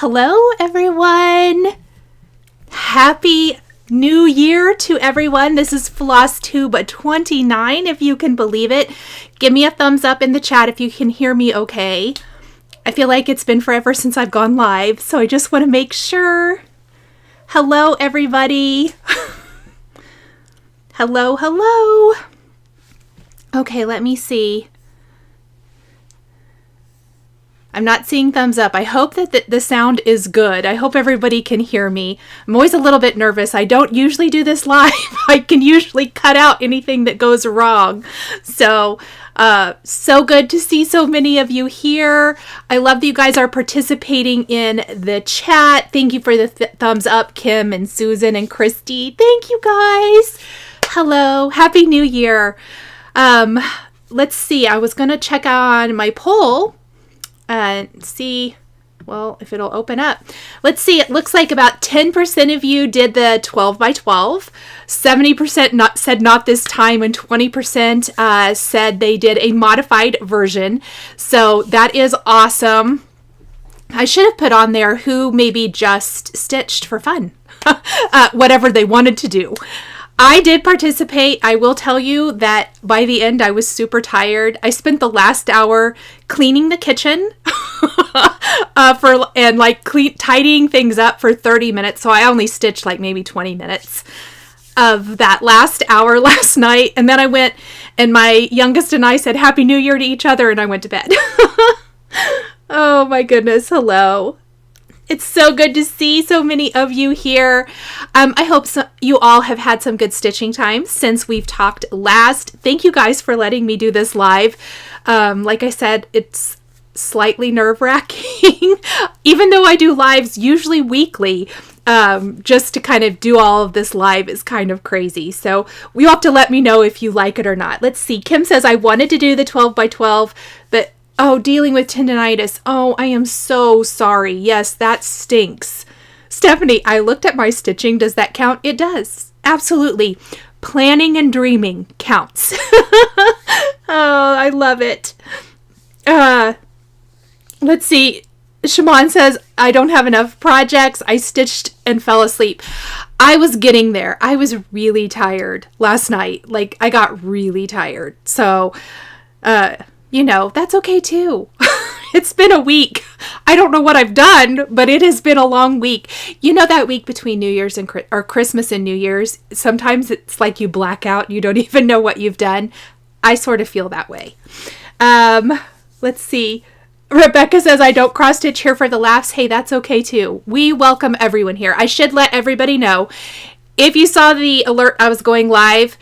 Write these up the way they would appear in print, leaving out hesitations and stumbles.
Hello, everyone. Happy New Year to everyone. This is Flosstube 29, if you can believe it. Give me a thumbs up in the chat if you can hear me okay. I feel like it's been forever since I've gone live, so I just want to make sure. Hello, everybody. Hello, hello. Okay, let me see. I'm not seeing thumbs up. I hope that the sound is good. I hope everybody can hear me. I'm always a little bit nervous. I don't usually do this live. I can usually cut out anything that goes wrong. So good to see so many of you here. I love that you guys are participating in the chat. Thank you for the thumbs up, Kim and Susan and Christy. Thank you guys. Hello. Happy New Year. Let's see. I was going to check on my poll and see, well, if it'll open up. Let's see. It looks like about 10% of you did the 12 by 12. 70% said not this time, and 20% said they did a modified version. So that is awesome. I should have put on there who maybe just stitched for fun, whatever they wanted to do. I did participate. I will tell you that by the end, I was super tired. I spent the last hour cleaning the kitchen tidying things up for 30 minutes. So I only stitched like maybe 20 minutes of that last hour last night. And then I went, and my youngest and I said Happy New Year to each other, and I went to bed. Oh my goodness. Hello. It's so good to see so many of you here. I hope you all have had some good stitching time since we've talked last. Thank you guys for letting me do this live. Like I said, it's slightly nerve-wracking, even though I do lives usually weekly. Just to kind of do all of this live is kind of crazy. So you have to let me know if you like it or not. Let's see. Kim says, I wanted to do the 12 by 12, but dealing with tendonitis. Oh, I am so sorry. Yes, that stinks. Stephanie, I looked at my stitching. Does that count? It does. Absolutely. Planning and dreaming counts. Oh, I love it. Let's see. Shimon says, I don't have enough projects. I stitched and fell asleep. I was getting there. I was really tired last night. Like, I got really tired. So, that's okay too. It's been a week. I don't know what I've done, but it has been a long week. You know, that week between New Year's or Christmas and New Year's, sometimes it's like you black out. You don't even know what you've done. I sort of feel that way. Let's see. Rebecca says, I don't cross stitch here for the laughs. Hey, that's okay too. We welcome everyone here. I should let everybody know. If you saw the alert, I was going live.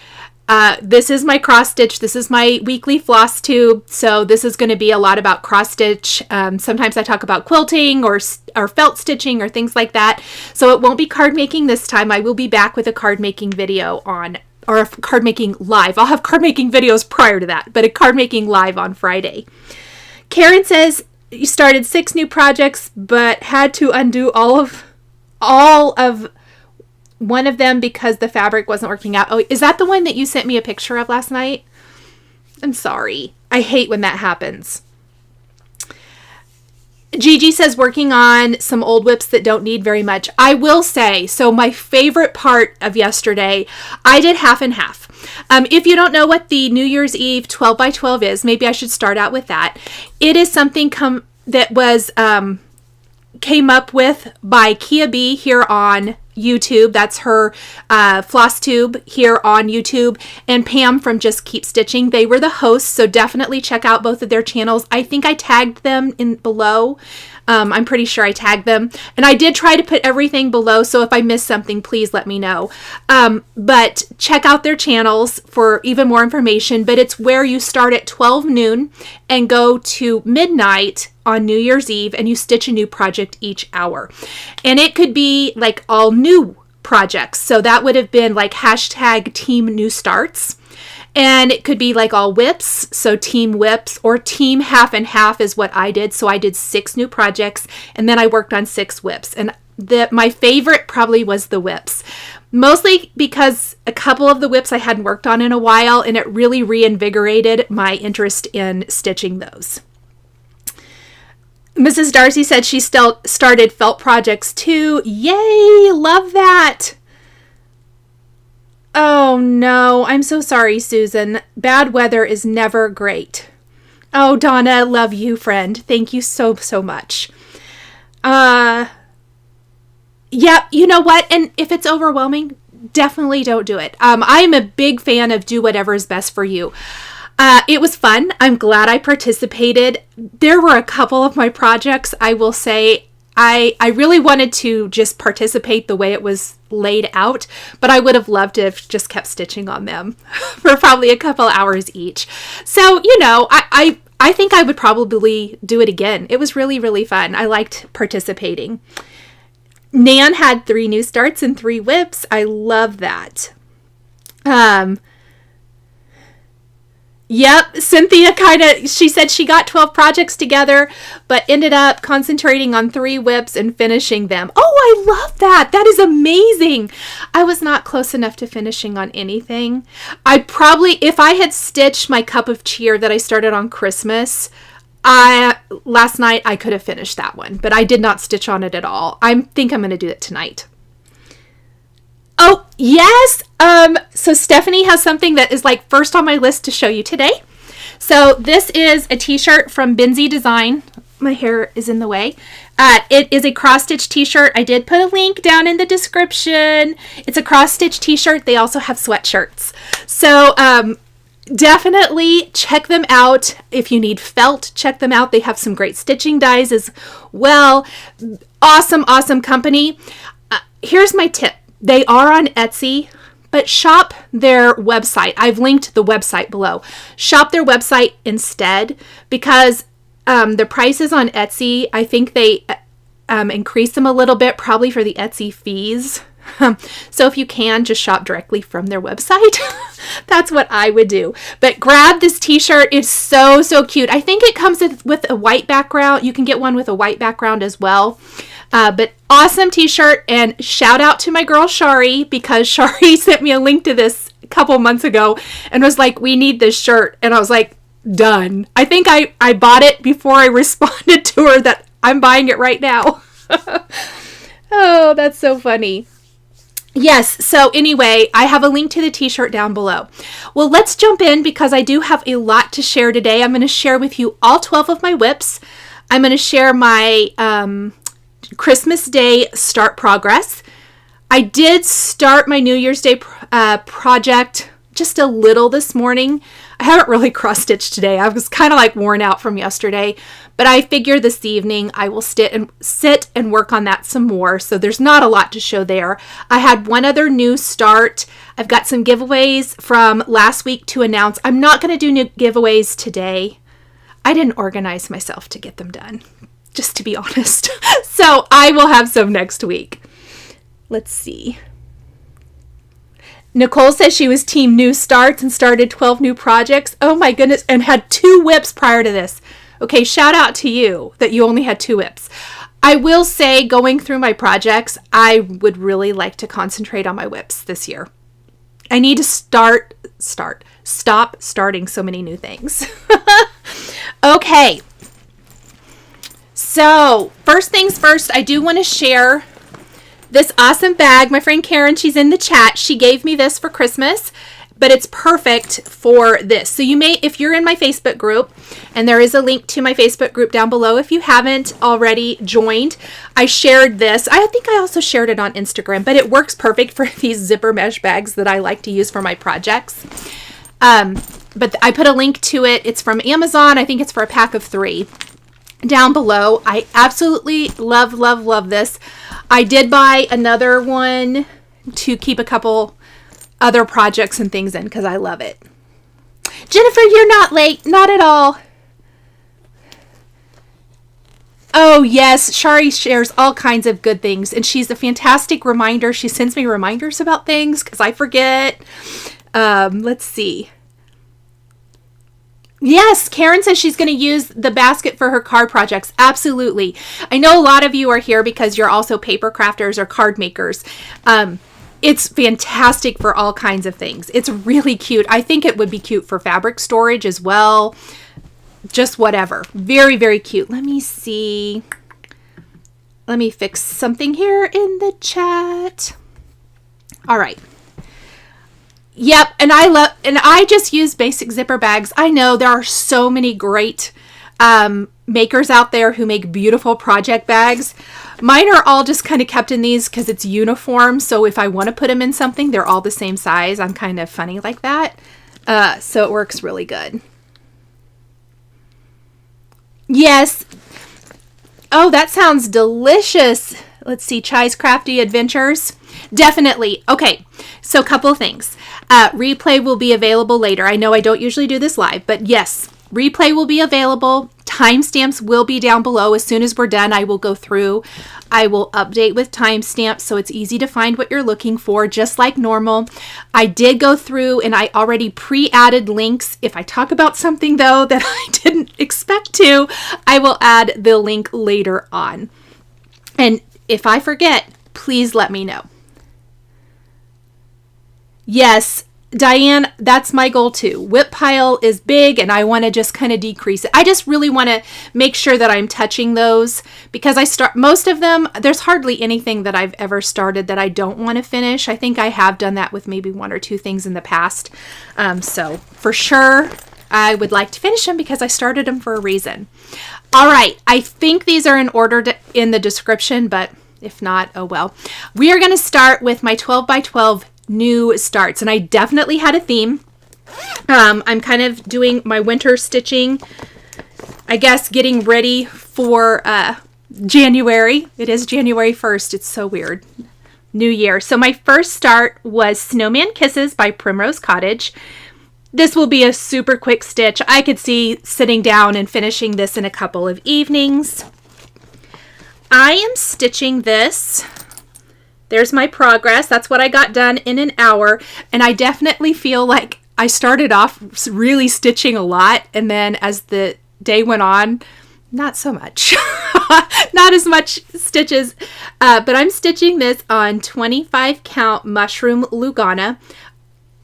This is my cross stitch. This is my weekly floss tube. So this is going to be a lot about cross stitch. Sometimes I talk about quilting or felt stitching or things like that. So it won't be card making this time. I will be back with a card making video or a card making live. I'll have card making videos prior to that, but a card making live on Friday. Karen says, you started 6 new projects, but had to undo all of one of them because the fabric wasn't working out. Oh, is that the one that you sent me a picture of last night? I'm sorry. I hate when that happens. Gigi says, working on some old whips that don't need very much. I will say, so my favorite part of yesterday, I did half and half. If you don't know what the New Year's Eve 12 by 12 is, maybe I should start out with that. It is something came up with by Kia B here on YouTube. That's her Flosstube here on YouTube, and Pam from Just Keep Stitching. They were the hosts, so definitely check out both of their channels. I think I tagged them in below. I'm pretty sure I tagged them, and I did try to put everything below, so if I missed something, please let me know. But check out their channels for even more information, but it's where you start at 12 noon and go to midnight on New Year's Eve, and you stitch a new project each hour. And it could be like all new projects. So that would have been like hashtag team new starts. And it could be like all whips, so team whips, or team half and half is what I did. So I did 6 new projects, and then I worked on 6 whips. And my favorite probably was the whips. Mostly because a couple of the whips I hadn't worked on in a while, and it really reinvigorated my interest in stitching those. Mrs. Darcy said she still started felt projects too. Yay! Love that. Oh no, I'm so sorry, Susan. Bad weather is never great. Oh, Donna, love you, friend. Thank you so, so much. Yeah, you know what? And if it's overwhelming, definitely don't do it. I'm a big fan of do whatever is best for you. It was fun. I'm glad I participated. There were a couple of my projects, I will say, I really wanted to just participate the way it was laid out, but I would have loved to have just kept stitching on them for probably a couple hours each. So, you know, I think I would probably do it again. It was really, really fun. I liked participating. Nan had 3 new starts and 3 whips. I love that. Yep, Cynthia she said she got 12 projects together, but ended up concentrating on 3 whips and finishing them. Oh, I love that. That is amazing. I was not close enough to finishing on anything. If I had stitched my cup of cheer that I started on Christmas, last night I could have finished that one, but I did not stitch on it at all. I think I'm going to do it tonight. Oh, yes. So Stephanie has something that is like first on my list to show you today. So this is a t-shirt from Benzie Design. My hair is in the way. It is a cross-stitch t-shirt. I did put a link down in the description. It's a cross-stitch t-shirt. They also have sweatshirts. So definitely check them out. If you need felt, check them out. They have some great stitching dies as well. Awesome, awesome company. Here's my tip. They are on Etsy, but shop their website. I've linked the website below. Shop their website instead, because the prices on Etsy, I think they increase them a little bit, probably for the Etsy fees. So if you can, just shop directly from their website. That's what I would do. But grab this t-shirt. It's so, so cute. I think it comes with a white background. You can get one with a white background as well. But awesome t-shirt, and shout out to my girl Shari, because Shari sent me a link to this a couple months ago and was like, we need this shirt. And I was like, done. I think I bought it before I responded to her that I'm buying it right now. Oh, that's so funny. Yes, so anyway, I have a link to the t-shirt down below. Well, let's jump in because I do have a lot to share today. I'm going to share with you all 12 of my whips. I'm going to share my Christmas Day start progress. I did start my New Year's Day project just a little this morning. I haven't really cross-stitched today. I was kind of like worn out from yesterday, but I figure this evening I will sit and work on that some more. So there's not a lot to show there. I had one other new start. I've got some giveaways from last week to announce. I'm not going to do new giveaways today. I didn't organize myself to get them done, just to be honest. So I will have some next week. Let's see. Nicole says she was team new starts and started 12 new projects. Oh my goodness. And had 2 whips prior to this. Okay, shout out to you that you only had 2 whips. I will say, going through my projects, I would really like to concentrate on my whips this year. I need to stop starting so many new things. Okay. So, first things first, I do want to share this awesome bag. My friend Karen, she's in the chat. She gave me this for Christmas, but it's perfect for this. So you may, if you're in my Facebook group, and there is a link to my Facebook group down below if you haven't already joined, I shared this. I think I also shared it on Instagram, but it works perfect for these zipper mesh bags that I like to use for my projects. But I put a link to it. It's from Amazon. I think it's for a pack of 3. Down below. I absolutely love, love, love this. I did buy another one to keep a couple other projects and things in because I love it. Jennifer, you're not late. Not at all. Oh, yes. Shari shares all kinds of good things, and she's a fantastic reminder. She sends me reminders about things because I forget. Let's see. Yes, Karen says she's going to use the basket for her card projects. Absolutely. I know a lot of you are here because you're also paper crafters or card makers. It's fantastic for all kinds of things. It's really cute. I think it would be cute for fabric storage as well. just whatever. Very, very cute. Let me see. Let me fix something here in the chat. All right. Yep, and I just use basic zipper bags. I know there are so many great makers out there who make beautiful project bags. Mine are all just kind of kept in these because it's uniform. So if I want to put them in something, they're all the same size. I'm kind of funny like that. So it works really good. Yes. Oh, that sounds delicious. Let's see. Chai's Crafty Adventures. Definitely. Okay. So a couple of things. Replay will be available later. I know I don't usually do this live, but yes, replay will be available. Timestamps will be down below. As soon as we're done, I will go through. I will update with timestamps so it's easy to find what you're looking for, just like normal. I did go through and I already pre-added links. If I talk about something though that I didn't expect to, I will add the link later on. And if I forget, please let me know. Yes, Diane, that's my goal too. Whip pile is big and I want to just kind of decrease it. I just really want to make sure that I'm touching those because I start most of them. There's hardly anything that I've ever started that I don't want to finish. I think I have done that with maybe one or two things in the past. So for sure, I would like to finish them because I started them for a reason. All right. I think these are in order in the description, but if not, oh well. We are going to start with my 12 by 12 new starts, and I definitely had a theme. I'm kind of doing my winter stitching, I guess, getting ready for January. It is January 1st. It's so weird. New Year. So my first start was Snowman Kisses by Primrose Cottage. This will be a super quick stitch. I could see sitting down and finishing this in a couple of evenings. I am stitching this. There's my progress. That's what I got done in an hour. And I definitely feel like I started off really stitching a lot. And then as the day went on, not so much. Not as much stitches. But I'm stitching this on 25 count mushroom Lugana.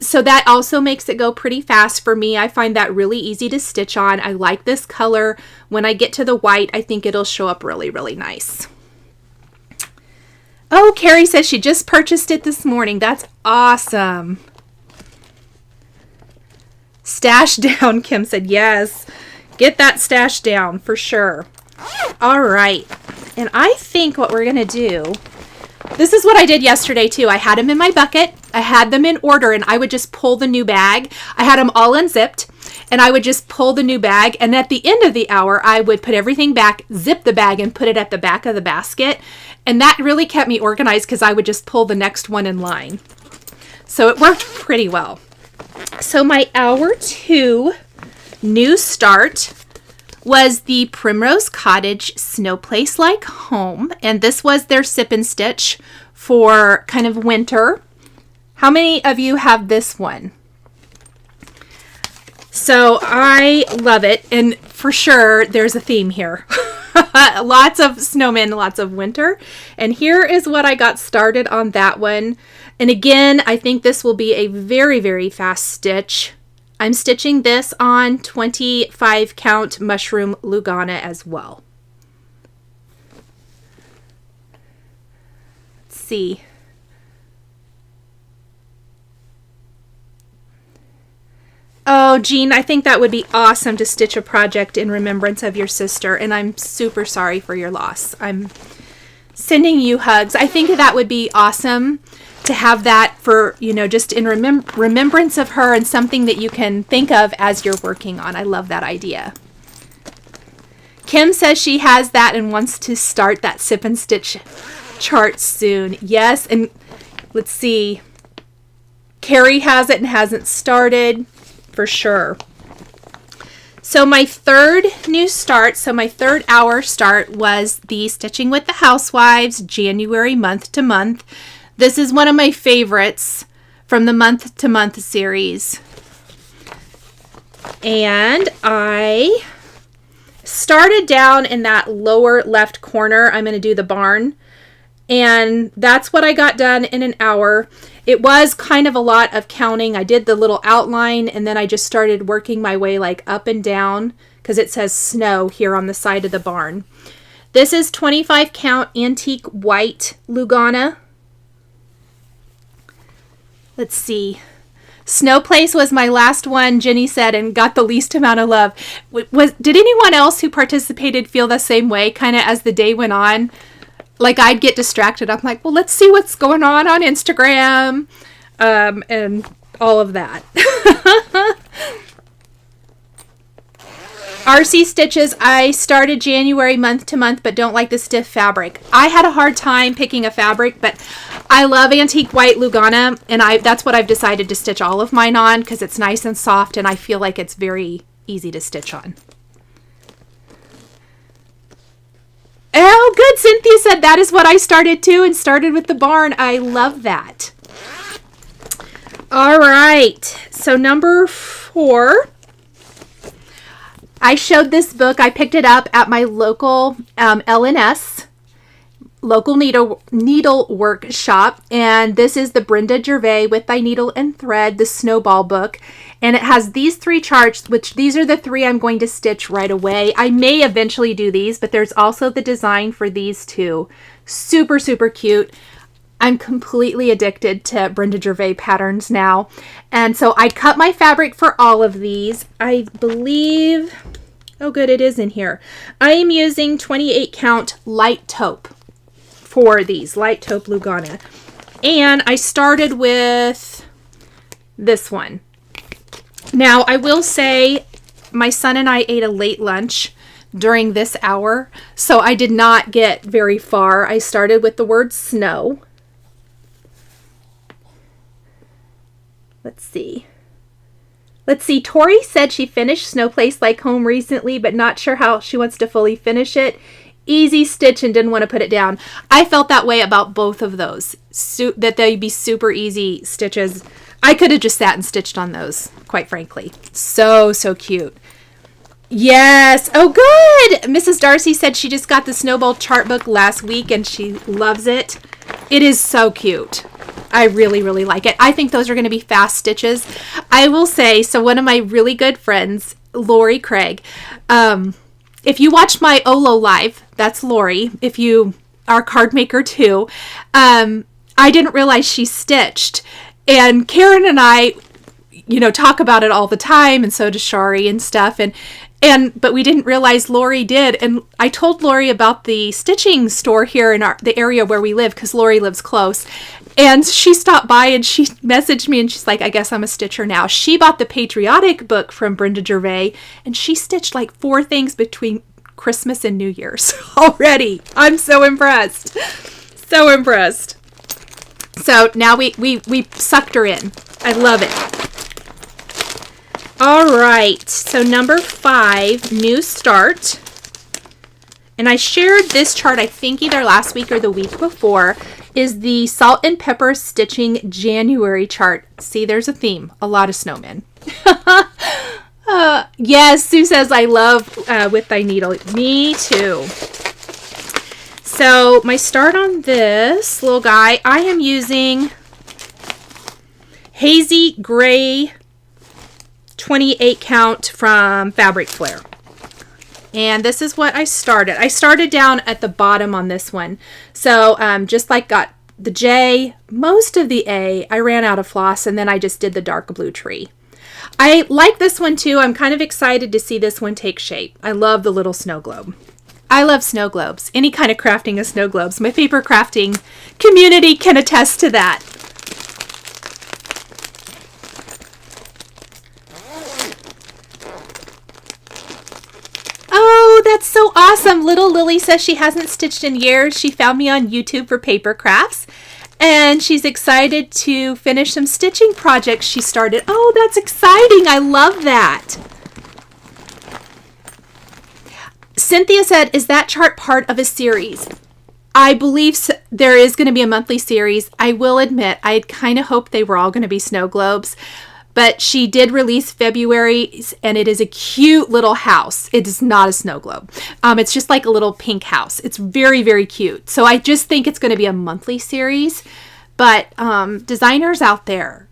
So that also makes it go pretty fast for me. I find that really easy to stitch on. I like this color. When I get to the white, I think it'll show up really, really nice. Oh, Carrie says she just purchased it this morning. That's awesome. Stash down, Kim said. Yes. Get that stash down for sure. All right. And I think what we're going to do, this is what I did yesterday too. I had them in my bucket. I had them in order and I would just pull the new bag. I had them all unzipped and I would just pull the new bag. And at the end of the hour, I would put everything back, zip the bag and put it at the back of the basket. And that really kept me organized because I would just pull the next one in line. So it worked pretty well. So my hour 2 new start was the Primrose Cottage Snow Place Like Home. And this was their sip and stitch for kind of winter. How many of you have this one? So I love it. And for sure, there's a theme here. Lots of snowmen, lots of winter. And here is what I got started on that one. And again, I think this will be a very, very fast stitch. I'm stitching this on 25 count mushroom Lugana as well. Let's see. Oh, Jean, I think that would be awesome to stitch a project in remembrance of your sister, and I'm super sorry for your loss. I'm sending you hugs. I think that would be awesome to have that for, you know, just in remembrance of her and something that you can think of as you're working on. I love that idea. Kim says she has that and wants to start that sip and stitch chart soon. Yes, and let's see. Carrie has it and hasn't started. For sure. So my third new start, so my third hour start was the Stitching with the Housewives January month to month. This is one of my favorites from the month to month series. And I started down in that lower left corner. I'm going to do the barn. And that's what I got done in an hour. It was kind of a lot of counting. I did the little outline and then I just started working my way like up and down because it says snow here on the side of the barn. This is 25 count antique white Lugana. Let's see. Snow Place was my last one, Jenny said, and got the least amount of love. Did anyone else who participated feel the same way kind of as the day went on? Like I'd get distracted. I'm like, well, let's see what's going on Instagram and all of that. RC Stitches, I started January month to month, but don't like the stiff fabric. I had a hard time picking a fabric, but I love antique white Lugana, and that's what I've decided to stitch all of mine on because it's nice and soft, and I feel like it's very easy to stitch on. Oh, good. Cynthia said that is what I started too, and started with the barn. I love that. All right. So number 4. I showed this book. I picked it up at my local LNS, local needle workshop. And this is the Brenda Gervais With Thy Needle and Thread, the Snowball book. And it has these 3 charts, which these are the 3 I'm going to stitch right away. I may eventually do these, but there's also the design for these 2. Super, super cute. I'm completely addicted to Brenda Gervais patterns now. And so I cut my fabric for all of these. I believe, oh good, it is in here. I am using 28 count light taupe for these, light taupe Lugana. And I started with this one. Now I will say my son and I ate a late lunch during this hour, so I did not get very far. I started with the word snow. Let's see. Tori said she finished Snow Place Like Home recently, but not sure how she wants to fully finish it. Easy stitch and didn't want to put it down. I felt that way about both of those, that they'd be super easy stitches. I could have just sat and stitched on those, quite frankly. So, so cute. Yes. Oh, good. Mrs. Darcy said she just got the Snowball chart book last week and she loves it. It is so cute. I really, really like it. I think those are going to be fast stitches. I will say, so one of my really good friends, Lori Craig, if you watched my Olo live, that's Lori. If you are a card maker too, I didn't realize she stitched. And Karen and I, talk about it all the time, and so does Shari and stuff. But we didn't realize Lori did. And I told Lori about the stitching store here in the area where we live, because Lori lives close. And she stopped by and she messaged me and she's like, I guess I'm a stitcher now. She bought the Patriotic book from Brenda Gervais and she stitched like 4 things between Christmas and New Year's already. I'm so impressed. So impressed. So now we sucked her in. I love it. All right. So number 5, new start. And I shared this chart, I think either last week or the week before, is the Salt and Pepper Stitching January chart. See, there's a theme. A lot of snowmen. Yes, Sue says, I love With Thy Needle. Me too. So my start on this little guy, I am using Hazy Gray 28 count from Fabric Flair. And this is what I started. I started down at the bottom on this one. So just like got the J, most of the A, I ran out of floss and then I just did the dark blue tree. I like this one too. I'm kind of excited to see this one take shape. I love the little snow globe. I love snow globes. Any kind of crafting of snow globes. My paper crafting community can attest to that. Oh, that's so awesome. Little Lily says she hasn't stitched in years. She found me on YouTube for paper crafts and she's excited to finish some stitching projects she started. Oh, that's exciting. I love that. Cynthia said, is that chart part of a series? I believe there is going to be a monthly series. I will admit, I had kind of hoped they were all going to be snow globes. But she did release February's, and it is a cute little house. It is not a snow globe. It's just like a little pink house. It's very, very cute. So I just think it's going to be a monthly series. But designers out there,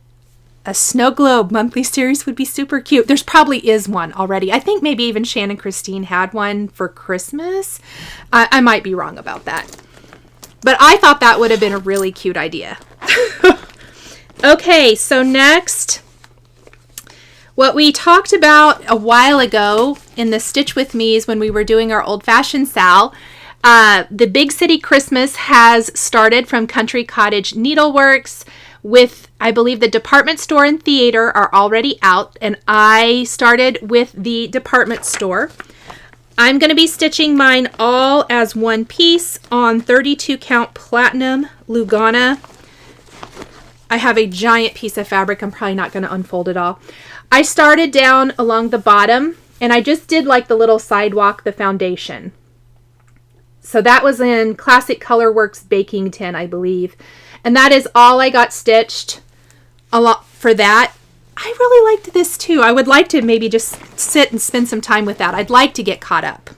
a snow globe monthly series would be super cute. There's probably is one already. I think maybe even Shannon Christine had one for Christmas. I might be wrong about that. But I thought that would have been a really cute idea. Okay, so next, what we talked about a while ago in the Stitch With Me's when we were doing our old-fashioned Sal, the Big City Christmas has started from Country Cottage Needleworks with, I believe, the department store and theater are already out, and I started with the department store. I'm going to be stitching mine all as one piece on 32 count platinum Lugana. I have a giant piece of fabric. I'm probably not going to unfold it all. I started down along the bottom and I just did like the little sidewalk, the foundation. So that was in Classic Colorworks baking tin, I believe. And that is all I got stitched a lot for that. I really liked this too. I would like to maybe just sit and spend some time with that. I'd like to get caught up.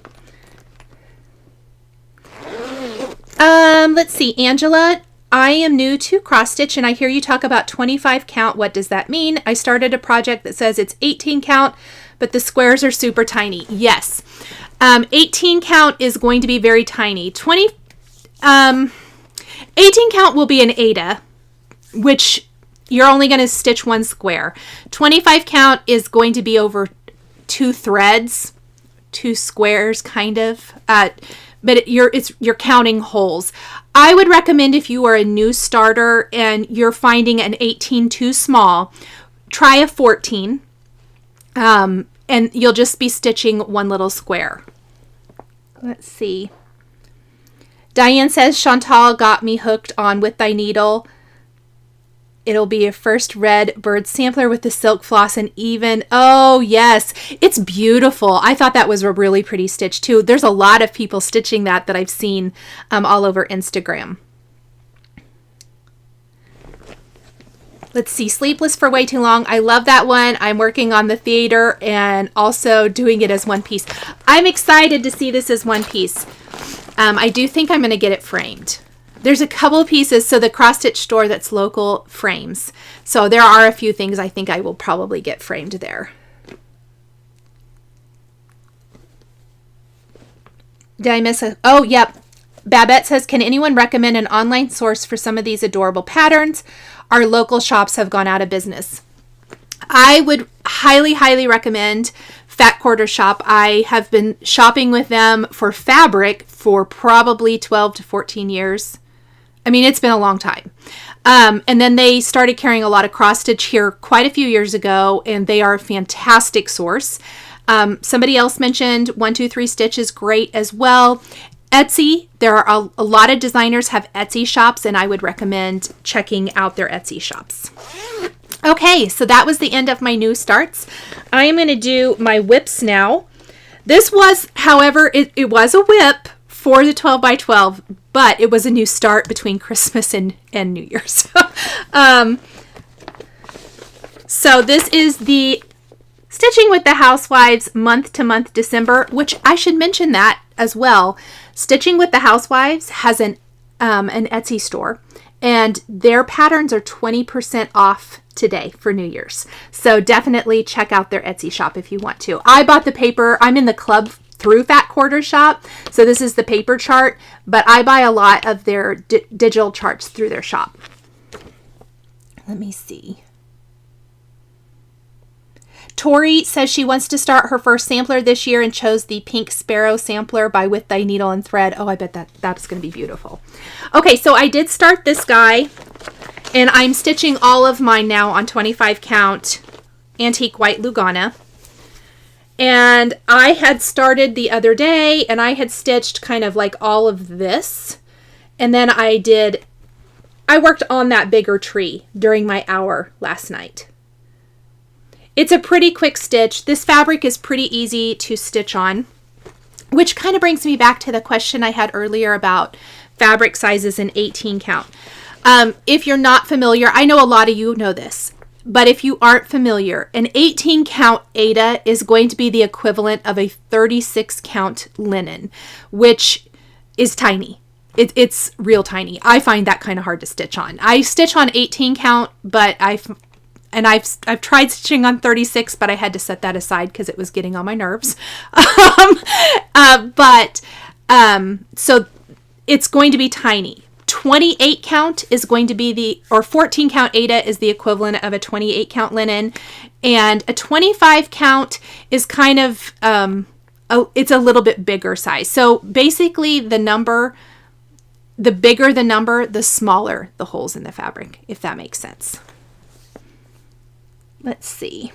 Let's see, Angela, I am new to cross stitch and I hear you talk about 25 count. What does that mean? I started a project that says it's 18 count, but the squares are super tiny. Yes. 18 count is going to be very tiny. 18 count will be an Aida, which you're only going to stitch one square. 25 count is going to be over 2 threads, 2 squares kind of, but you're counting holes. I would recommend if you are a new starter and you're finding an 18 too small, try a 14, and you'll just be stitching one little square. Let's see. Diane says, Chantal got me hooked on With Thy Needle. It'll be a first red bird sampler with the silk floss and even, oh yes, it's beautiful. I thought that was a really pretty stitch too. There's a lot of people stitching that I've seen all over Instagram. Let's see, Sleepless for Way Too Long. I love that one. I'm working on the theater and also doing it as one piece. I'm excited to see this as one piece. I do think I'm going to get it framed. There's a couple of pieces, so the cross stitch store that's local frames. So there are a few things I think I will probably get framed there. Did I miss a, oh, yep. Babette says, can anyone recommend an online source for some of these adorable patterns? Our local shops have gone out of business. I would highly, highly recommend Fat Quarter Shop. I have been shopping with them for fabric for probably 12 to 14 years. I mean, it's been a long time. And then they started carrying a lot of cross stitch here quite a few years ago, and they are a fantastic source. Somebody else mentioned 123 Stitch is great as well. Etsy, there are a lot of designers have Etsy shops, and I would recommend checking out their Etsy shops. Okay, so that was the end of my new starts. I am going to do my whips now. This was, however, it was a whip for the 12 by 12, but it was a new start between Christmas and New Year's. So this is the Stitching with the Housewives month to month December, which I should mention that as well. Stitching with the Housewives has an Etsy store, and their patterns are 20% off today for New Year's. So definitely check out their Etsy shop if you want to. I bought the paper. I'm in the club through Fat Quarter Shop, so this is the paper chart, but I buy a lot of their digital charts through their shop. Let me see. Tori says she wants to start her first sampler this year and chose the Pink Sparrow sampler by With Thy Needle and Thread. Oh, I bet that's going to be beautiful. Okay, so I did start this guy, and I'm stitching all of mine now on 25 count antique white Lugana. And I had started the other day, and I had stitched kind of like all of this. And then I worked on that bigger tree during my hour last night. It's a pretty quick stitch. This fabric is pretty easy to stitch on, which kind of brings me back to the question I had earlier about fabric sizes in 18 count. If you're not familiar, I know a lot of you know this, but if you aren't familiar, an 18 count Aida is going to be the equivalent of a 36 count linen, which is tiny. It's real tiny. I find that kind of hard to stitch on. I stitch on 18 count, but I've tried stitching on 36, but I had to set that aside because it was getting on my nerves. So it's going to be tiny. 28 count is going to be or 14 count Aida is the equivalent of a 28 count linen, and a 25 count is kind of it's a little bit bigger size. So basically the bigger the number, the smaller the holes in the fabric, if that makes sense. Let's see.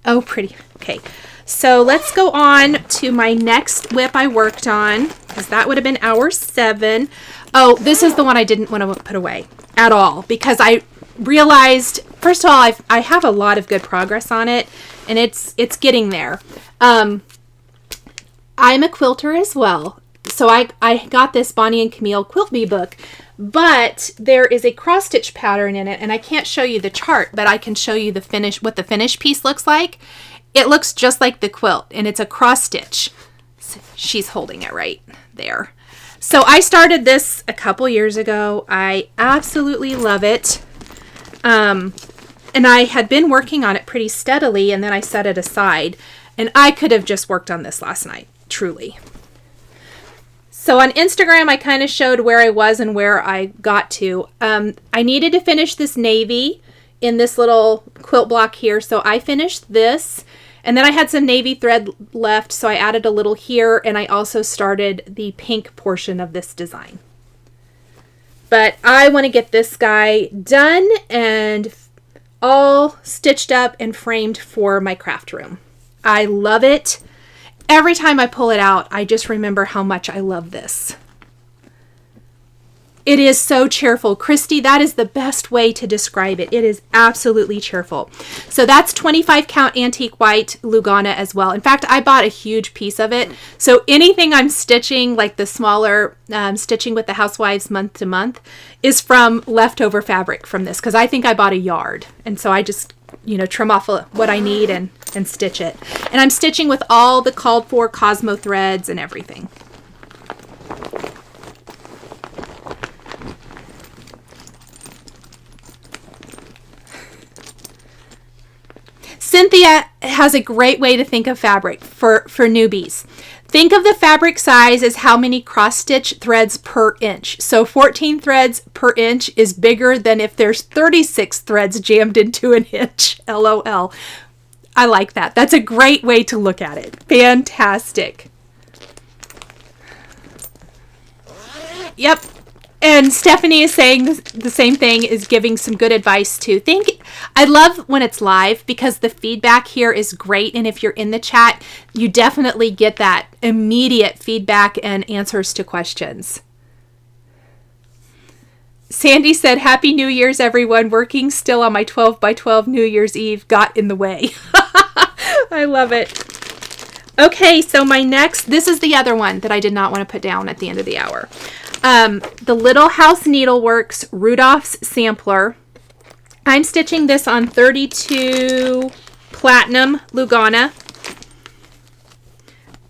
Oh, pretty. Okay. So let's go on to my next WIP I worked on, because that would have been hour 7. Oh, this is the one I didn't want to put away at all, because I realized, first of all, I have a lot of good progress on it, and it's getting there. I'm a quilter as well. So I got this Bonnie and Camille Quilt Bee book, but there is a cross stitch pattern in it, and I can't show you the chart, but I can show you what the finished piece looks like. It looks just like the quilt, and it's a cross stitch. She's holding it right there. So I started this a couple years ago. I absolutely love it. And I had been working on it pretty steadily, and then I set it aside, and I could have just worked on this last night, truly. So on Instagram, I kind of showed where I was and where I got to. I needed to finish this navy in this little quilt block here. So I finished this, and then I had some navy thread left. So I added a little here, and I also started the pink portion of this design. But I want to get this guy done and all stitched up and framed for my craft room. I love it. Every time I pull it out, I just remember how much I love this. It is so cheerful. Christy, that is the best way to describe it. It is absolutely cheerful. So that's 25 count antique white Lugana as well. In fact, I bought a huge piece of it. So anything I'm stitching, like the smaller stitching with the housewives month to month, is from leftover fabric from this, because I think I bought a yard. And so I just, trim off what I need and stitch it. And I'm stitching with all the called for Cosmo threads and everything. Cynthia has a great way to think of fabric for newbies. Think of the fabric size as how many cross stitch threads per inch. So 14 threads per inch is bigger than if there's 36 threads jammed into an inch. LOL. I like that. That's a great way to look at it. Fantastic. Yep. And Stephanie is saying the same thing, is giving some good advice too. I love when it's live because the feedback here is great. And if you're in the chat, you definitely get that immediate feedback and answers to questions. Sandy said, Happy New Year's, everyone. Working still on my 12 by 12 New Year's Eve got in the way. I love it. Okay, so this is the other one that I did not want to put down at the end of the hour. The Little House Needleworks Rudolph's Sampler. I'm stitching this on 32 Platinum Lugana.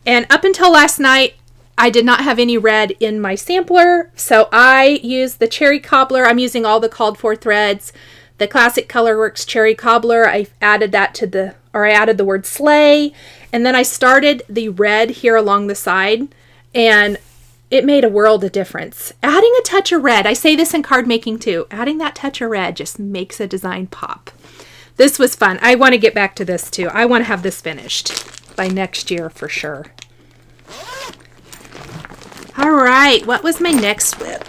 And up until last night, I did not have any red in my sampler, so I used the Cherry Cobbler. I'm using all the called for threads. The classic Colorworks Cherry Cobbler, I added that I added the word sleigh, and then I started the red here along the side, and it made a world of difference. Adding a touch of red, I say this in card making too, adding that touch of red just makes a design pop. This was fun. I want to get back to this too. I want to have this finished by next year for sure. All right, what was my next WIP?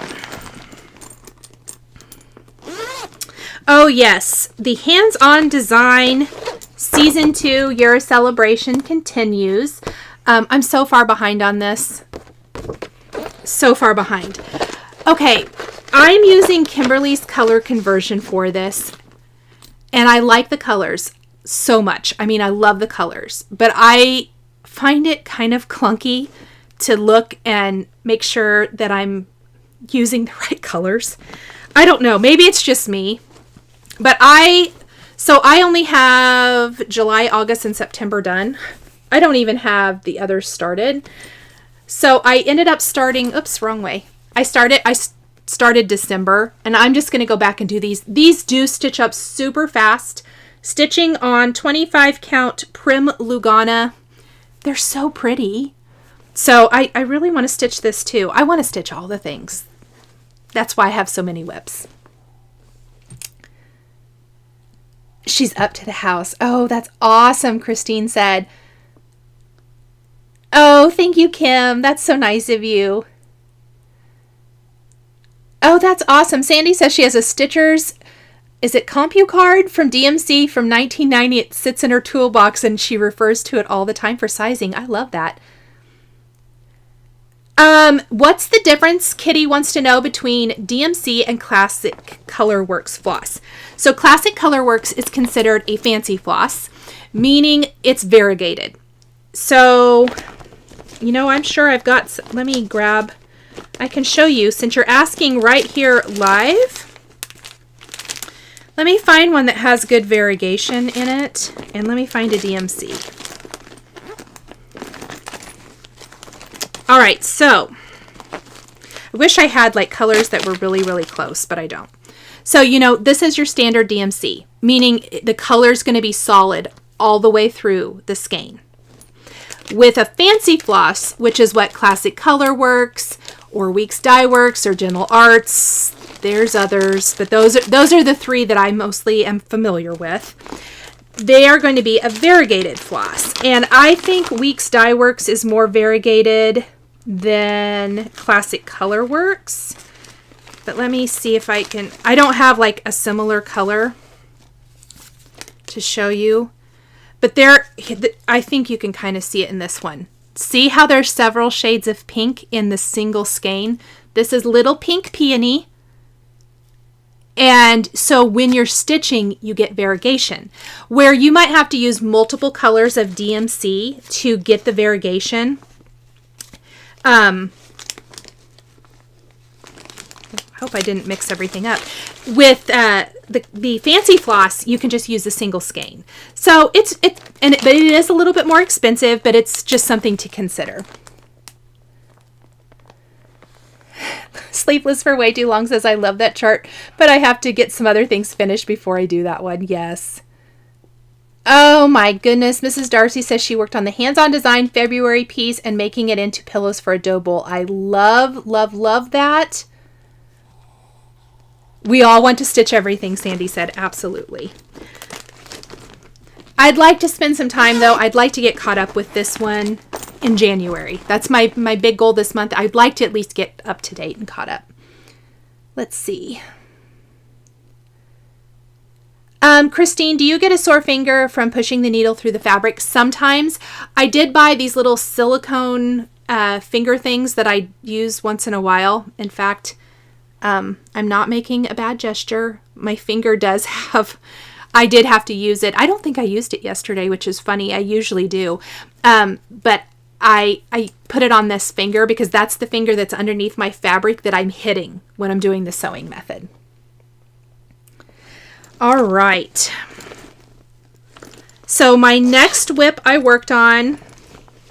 Oh yes, the hands-on design season 2 year of celebration continues. I'm so far behind on this. So far behind. Okay, I'm using Kimberly's color conversion for this, and I like the colors so much. I mean, I love the colors, but I find it kind of clunky to look and make sure that I'm using the right colors. I don't know, maybe it's just me, but I only have July, August, and September done. I don't even have the others started. So I ended up starting, oops, wrong way. I started December, and I'm just going to go back and do these. These do stitch up super fast. Stitching on 25 count Prim Lugana. They're so pretty. So I really want to stitch this too. I want to stitch all the things. That's why I have so many whips. She's up to the house. Oh, that's awesome, Christine said. Oh, thank you, Kim. That's so nice of you. Oh, that's awesome. Sandy says she has a Stitchers, is it CompuCard from DMC from 1990. It sits in her toolbox and she refers to it all the time for sizing. I love that. What's the difference, Kitty wants to know, between DMC and Classic Colorworks floss? So Classic Colorworks is considered a fancy floss, meaning it's variegated. So, you know, I'm sure I've got, let me grab, I can show you, since you're asking right here live. Let me find one that has good variegation in it, and let me find a DMC. All right, so I wish I had like colors that were really, really close, but I don't. So, you know, this is your standard DMC, meaning the color is going to be solid all the way through the skein. With a fancy floss, which is what Classic Colorworks or Weeks Dye Works or Gentle Arts, there's others, but those are the three that I mostly am familiar with. They are going to be a variegated floss, and I think Weeks Dye Works is more variegated than Classic Colorworks. But let me see if I can, I don't have like a similar color to show you, but there, I think you can kind of see it in this one. See how there's several shades of pink in the single skein? This is Little Pink Peony. And so when you're stitching, you get variegation. Where you might have to use multiple colors of DMC to get the variegation. I hope I didn't mix everything up. With the fancy floss, you can just use a single skein. So but it is a little bit more expensive, but it's just something to consider. Sleepless for way too long says, I love that chart, but I have to get some other things finished before I do that one. Yes. Oh my goodness. Mrs. Darcy says she worked on the hands-on design February piece and making it into pillows for a dough bowl. I love, love, love that. We all want to stitch everything, Sandy said. Absolutely. I'd like to spend some time, though. I'd like to get caught up with this one in January. That's my big goal this month. I'd like to at least get up to date and caught up. Let's see. Christine, do you get a sore finger from pushing the needle through the fabric? Sometimes. I did buy these little silicone finger things that I use once in a while. In fact, I'm not making a bad gesture. My finger does have, I did have to use it. I don't think I used it yesterday, which is funny. I usually do. But I put it on this finger because that's the finger that's underneath my fabric that I'm hitting when I'm doing the sewing method. All right. So my next whip I worked on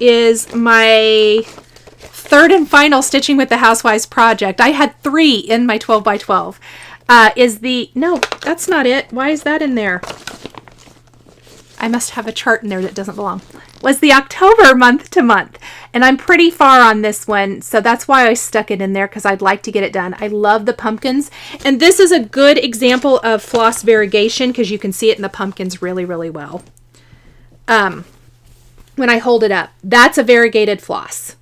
is my third and final Stitching with the Housewives project. I had 3 in my 12x12. No, that's not it. Why is that in there? I must have a chart in there that doesn't belong. Was the October month to month. And I'm pretty far on this one, so that's why I stuck it in there, because I'd like to get it done. I love the pumpkins. And this is a good example of floss variegation, because you can see it in the pumpkins really, really well. When I hold it up, that's a variegated floss.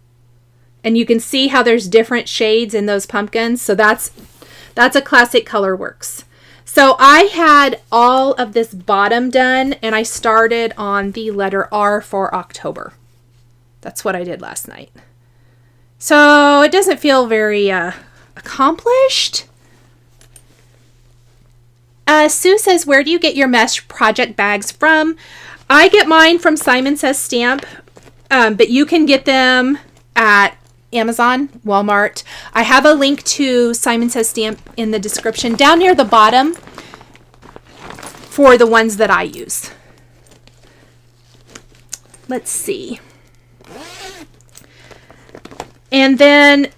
And you can see how there's different shades in those pumpkins. So that's a Classic Colorworks. So I had all of this bottom done, and I started on the letter R for October. That's what I did last night. So it doesn't feel very accomplished. Sue says, where do you get your mesh project bags from? I get mine from Simon Says Stamp, but you can get them at Amazon, Walmart. I have a link to Simon Says Stamp in the description down near the bottom for the ones that I use. Let's see. And then,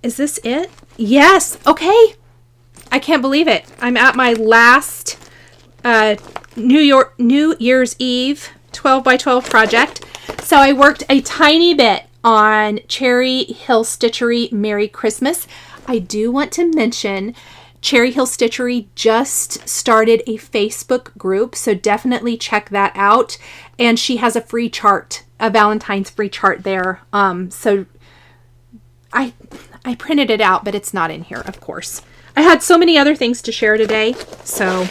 is this it? Yes. Okay. I can't believe it. I'm at my last New Year's Eve 12 by 12 project. So I worked a tiny bit on Cherry Hill Stitchery Merry Christmas. I do want to mention Cherry Hill Stitchery just started a Facebook group, so definitely check that out. And she has a free chart, a Valentine's free chart there. So I printed it out, but it's not in here, of course. I had so many other things to share today, so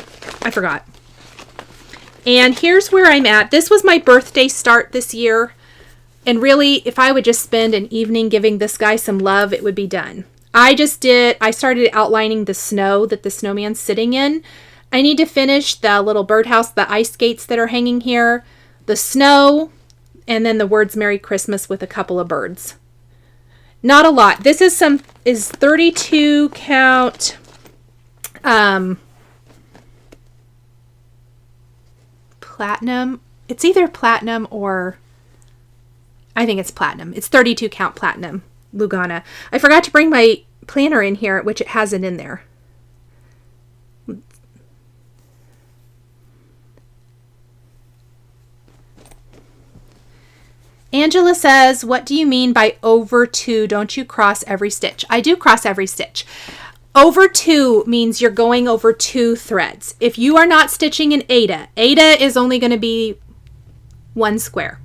I forgot. And here's where I'm at. This was my birthday start this year. And really, if I would just spend an evening giving this guy some love, it would be done. I started outlining the snow that the snowman's sitting in. I need to finish the little birdhouse, the ice skates that are hanging here, the snow, and then the words Merry Christmas with a couple of birds. Not a lot. This is 32 count platinum. It's either platinum or I think it's platinum. It's 32 count platinum Lugana. I forgot to bring my planner in here, which it has it in there. Angela says, what do you mean by over 2? Don't you cross every stitch? I do cross every stitch. Over 2 means you're going over 2 threads. If you are not stitching an Aida, Aida is only going to be 1 square.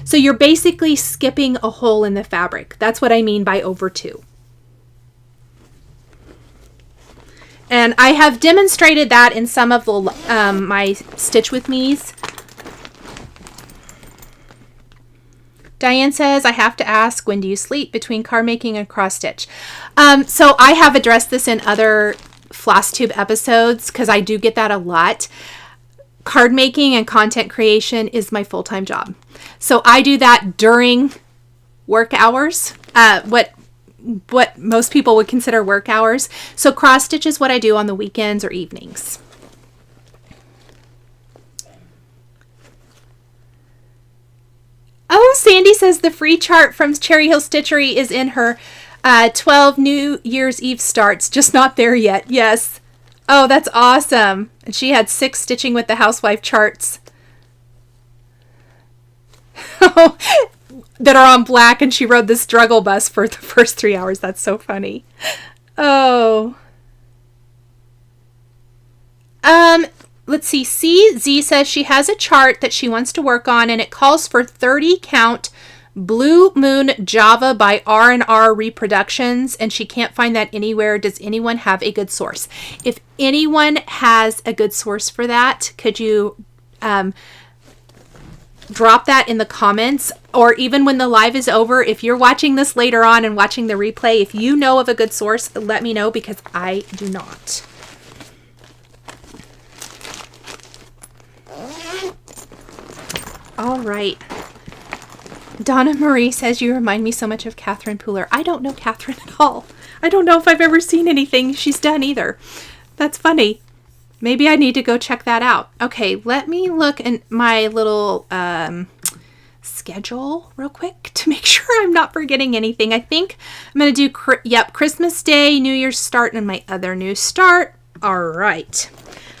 So you're basically skipping a hole in the fabric. That's what I mean by over 2. And I have demonstrated that in some of the my Stitch With Me's. Diane says, I have to ask, when do you sleep between card making and cross stitch? So I have addressed this in other Flosstube episodes because I do get that a lot. Card making and content creation is my full-time job. So I do that during work hours, what most people would consider work hours. So cross stitch is what I do on the weekends or evenings. Oh, Sandy says the free chart from Cherry Hill Stitchery is in her 12 New Year's Eve starts, just not there yet. Yes. Oh, that's awesome. And she had 6 stitching with the housewife charts that are on black, and she rode the struggle bus for the first 3 hours. That's so funny. Oh. Let's see. CZ says she has a chart that she wants to work on, and it calls for 30 count Blue Moon Java by R&R Reproductions, and she can't find that anywhere. Does anyone have a good source? If anyone has a good source for that, could you drop that in the comments, or even when the live is over, if you're watching this later on and watching the replay, if you know of a good source, let me know, because I do not. All right. Donna Marie says, you remind me so much of Catherine Pooler. I don't know Catherine at all. I don't know if I've ever seen anything she's done either. That's funny. Maybe I need to go check that out. Okay, let me look in my little schedule real quick to make sure I'm not forgetting anything. I think I'm going to do, Christmas Day, New Year's start, and my other new start. All right.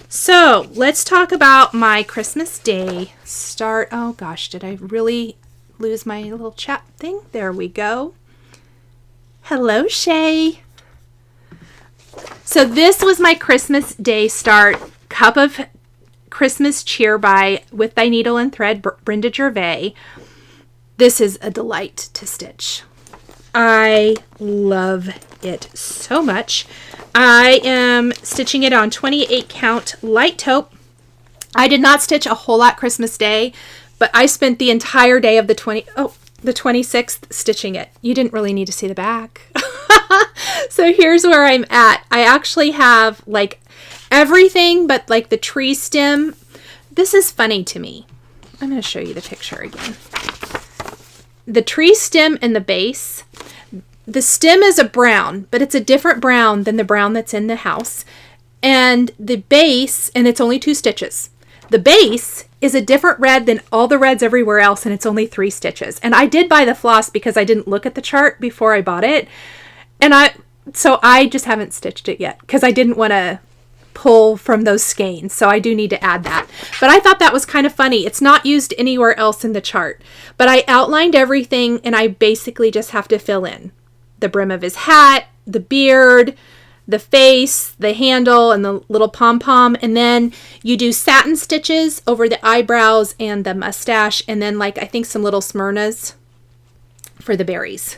So let's talk about my Christmas Day start. Oh gosh, did I really lose my little chat thing? There we go. Hello, Shay. So this was my Christmas Day start. Cup of Christmas Cheer by With Thy Needle and Thread, Brenda Gervais. This is a delight to stitch. I love it so much. I am stitching it on 28 count light taupe. I did not stitch a whole lot Christmas Day, but I spent the entire day of the 26th stitching it. You didn't really need to see the back. So here's where I'm at. I actually have like everything but like the tree stem. This is funny to me. I'm going to show you the picture again. The tree stem and the base. The stem is a brown, but it's a different brown than the brown that's in the house. And the base, and it's only 2 stitches. The base is a different red than all the reds everywhere else, and it's only 3 stitches. And I did buy the floss because I didn't look at the chart before I bought it. And so I just haven't stitched it yet because I didn't want to pull from those skeins. So I do need to add that. But I thought that was kind of funny. It's not used anywhere else in the chart. But I outlined everything, and I basically just have to fill in the brim of his hat, the beard, the face, the handle, and the little pom-pom. And then you do satin stitches over the eyebrows and the mustache. And then like, I think some little Smyrnas for the berries.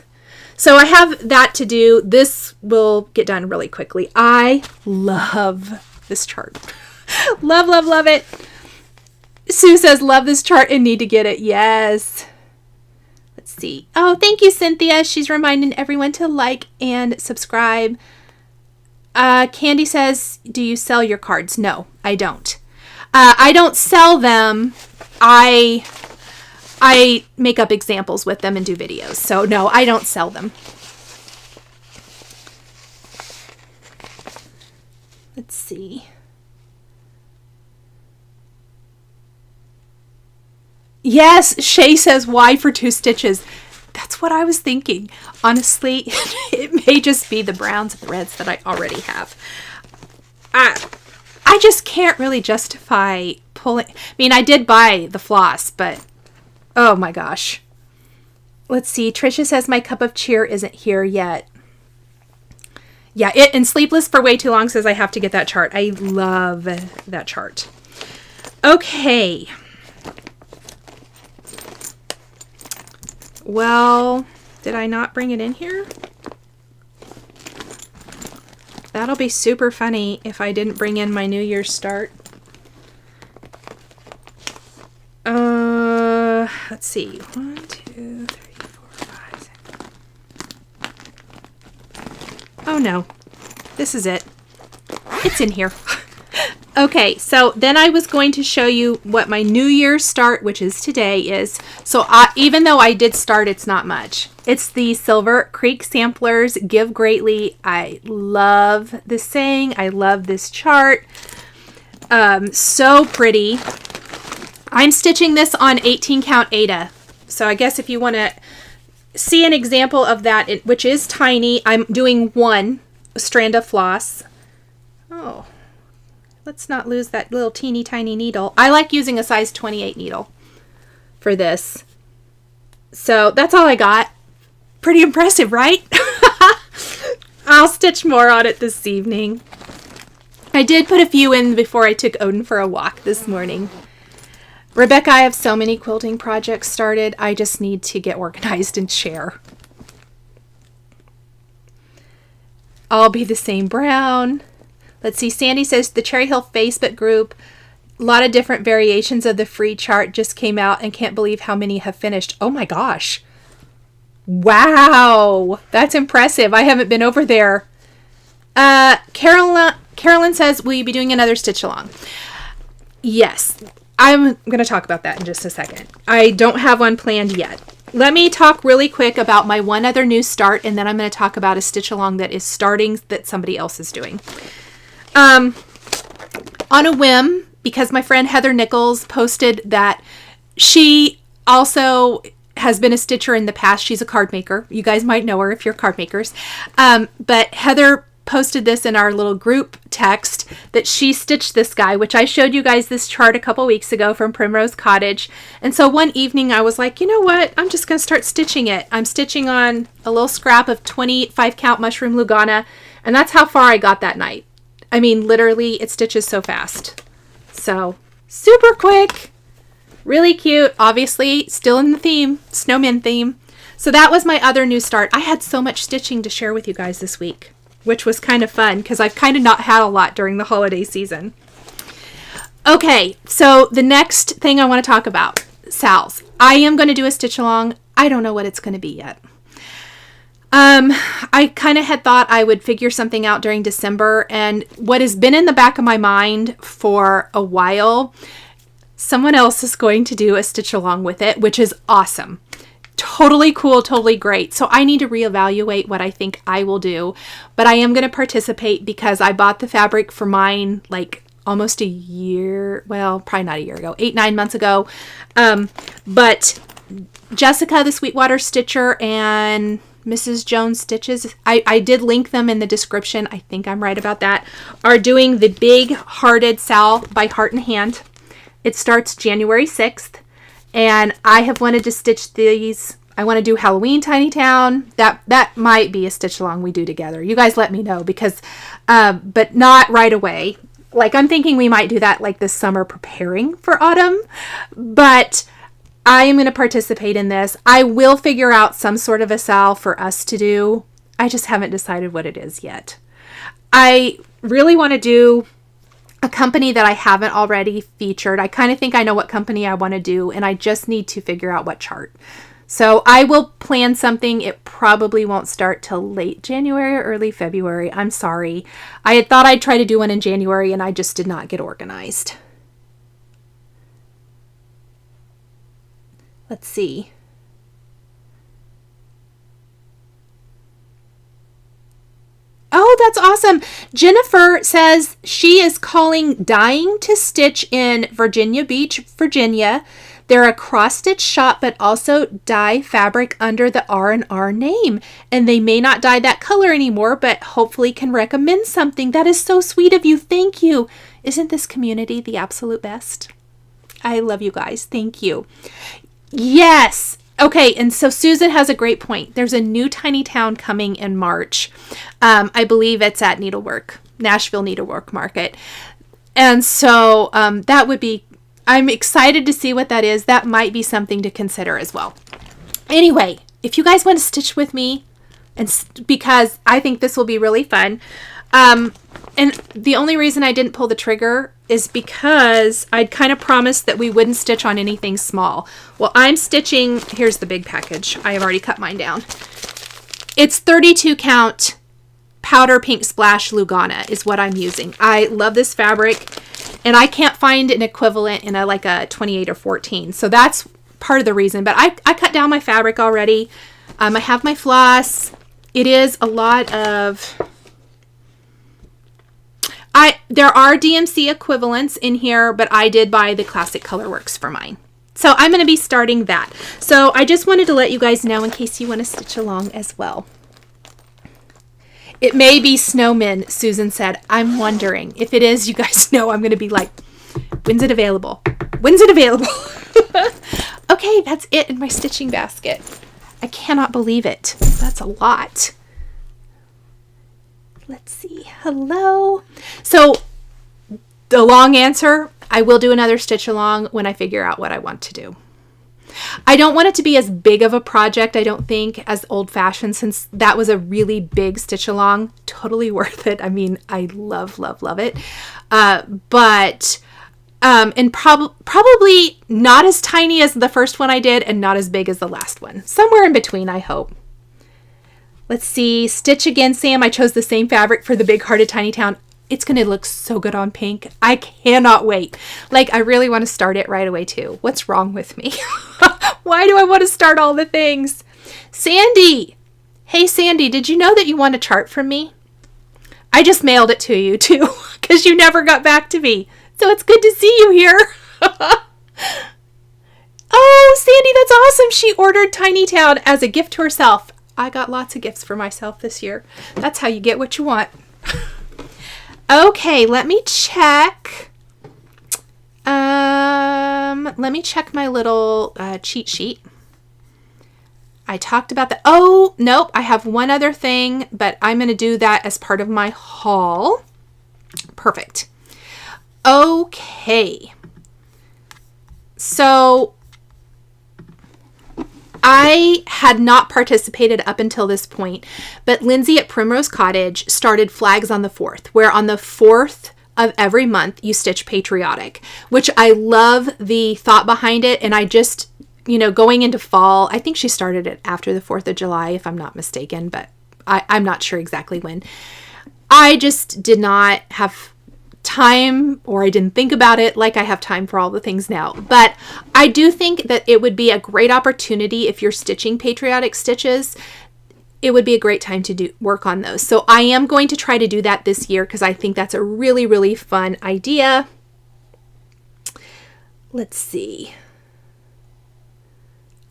So I have that to do. This will get done really quickly. I love this chart. Love, love, love it. Sue says, love this chart and need to get it. Yes. Let's see. Oh, thank you, Cynthia. She's reminding everyone to like and subscribe. Candy says, do you sell your cards? No, I don't. I don't sell them. I make up examples with them and do videos. So no, I don't sell them. Let's see. Yes, Shay says, why for 2 stitches? That's what I was thinking. Honestly, it may just be the browns and the reds that I already have. I just can't really justify pulling. I mean, I did buy the floss, but oh my gosh. Let's see. Trisha says my cup of cheer isn't here yet. Yeah, and Sleepless for Way Too Long says I have to get that chart. I love that chart. Okay. Well, did I not bring it in here? That'll be super funny if I didn't bring in my New Year's start. Let's see. 1, 2, 3, 4, 5, 6. Oh no. This is it. It's in here. Okay, so then I was going to show you what my New Year's start, which is today, is. So even though I did start, it's not much. It's the Silver Creek Samplers Give Greatly. I love this saying. I love this chart. So pretty. I'm stitching this on 18 count Aida. So I guess if you want to see an example of that, which is tiny, I'm doing 1 strand of floss. Oh. Let's not lose that little teeny tiny needle. I like using a size 28 needle for this. So that's all I got. Pretty impressive, right? I'll stitch more on it this evening. I did put a few in before I took Odin for a walk this morning. Rebecca, I have so many quilting projects started. I just need to get organized and share. All be the same brown. Let's see, Sandy says the Cherry Hill Facebook group, a lot of different variations of the free chart just came out and can't believe how many have finished. Oh my gosh. Wow. That's impressive. I haven't been over there. Carolyn says, will you be doing another stitch along? Yes. I'm going to talk about that in just a second. I don't have one planned yet. Let me talk really quick about my one other new start, and then I'm going to talk about a stitch along that is starting that somebody else is doing. On a whim, because my friend Heather Nichols posted that she also has been a stitcher in the past. She's a card maker. You guys might know her if you're card makers. But Heather posted this in our little group text that she stitched this guy, which I showed you guys this chart a couple weeks ago from Primrose Cottage. And so one evening I was like, you know what? I'm just going to start stitching it. I'm stitching on a little scrap of 25 count mushroom Lugana. And that's how far I got that night. I mean, literally, it stitches so fast. So, super quick. Really cute. Obviously, still in the theme. Snowman theme. So that was my other new start. I had so much stitching to share with you guys this week, which was kind of fun because I've kind of not had a lot during the holiday season. Okay, so the next thing I want to talk about, Sal's. I am going to do a stitch along. I don't know what it's going to be yet. I kind of had thought I would figure something out during December, and what has been in the back of my mind for a while, someone else is going to do a stitch along with it, which is awesome. Totally cool, totally great. So I need to reevaluate what I think I will do, but I am going to participate because I bought the fabric for mine like almost a year, well, probably not a year ago, 8-9 months ago. But Jessica, the Sweetwater Stitcher, and Mrs. Jones Stitches, I did link them in the description, I think I'm right about that, are doing the Big Hearted Sal by Heart and Hand. It starts January 6th, and I have wanted to stitch these. I want to do Halloween Tiny Town. That might be a stitch along we do together. You guys let me know, because, but not right away. Like, I'm thinking we might do that like this summer, preparing for autumn, but I am going to participate in this. I will figure out some sort of a sal for us to do. I just haven't decided what it is yet. I really want to do a company that I haven't already featured. I kind of think I know what company I want to do, and I just need to figure out what chart. So I will plan something. It probably won't start till late January or early February. I'm sorry. I had thought I'd try to do one in January, and I just did not get organized. Let's see. Oh, that's awesome. Jennifer says she is calling Dying to Stitch in Virginia Beach, Virginia. They're a cross-stitch shop, but also dye fabric under the R&R name. And they may not dye that color anymore, but hopefully can recommend something. That is so sweet of you. Thank you. Isn't this community the absolute best? I love you guys. Thank you. Yes. Okay, and so Susan has a great point. There's a new tiny town coming in March. I believe it's at Nashville Needlework Market. And so that would be, I'm excited to see what that is. That might be something to consider as well. Anyway, if you guys want to stitch with me, and because I think this will be really fun. And the only reason I didn't pull the trigger is because I'd kind of promised that we wouldn't stitch on anything small. Well, I'm stitching, here's the big package. I have already cut mine down. It's 32 count powder pink splash Lugana is what I'm using. I love this fabric, and I can't find an equivalent in like a 28 or 14. So that's part of the reason, but I cut down my fabric already. I have my floss. It is a lot of, there are DMC equivalents in here, but I did buy the classic Colorworks for mine. So I'm going to be starting that. So I just wanted to let you guys know in case you want to stitch along as well. It may be snowmen, Susan said. I'm wondering. If it is, you guys know I'm going to be like, when's it available? When's it available? Okay, that's it in my stitching basket. I cannot believe it. That's a lot. Let's see. Hello. So the long answer, I will do another stitch along when I figure out what I want to do. I don't want it to be as big of a project, I don't think, as Old Fashioned, since that was a really big stitch along. Totally worth it. I mean, I love, love, love it. And probably not as tiny as the first one I did and not as big as the last one. Somewhere in between, I hope. Let's see. Stitch again, Sam. I chose the same fabric for the Big Hearted Tiny Town. It's going to look so good on pink. I cannot wait. Like, I really want to start it right away, too. What's wrong with me? Why do I want to start all the things? Sandy. Hey, Sandy, did you know that you want a chart from me? I just mailed it to you, too, because you never got back to me. So it's good to see you here. Oh, Sandy, that's awesome. She ordered Tiny Town as a gift to herself. I got lots of gifts for myself this year. That's how you get what you want. Okay, let me check. Let me check my little cheat sheet. I talked about that. Oh, nope. I have one other thing, but I'm going to do that as part of my haul. Perfect. Okay. So I had not participated up until this point, but Lindsay at Primrose Cottage started Flags on the 4th, where on the 4th of every month you stitch patriotic, which I love the thought behind it. And I just, going into fall, I think she started it after the 4th of July, if I'm not mistaken, but I'm not sure exactly when. I just did not have time, or I didn't think about it like I have time for all the things now. But I do think that it would be a great opportunity if you're stitching patriotic stitches. it would be a great time to work on those. So I am going to try to do that this year because I think that's a really, really fun idea. Let's see.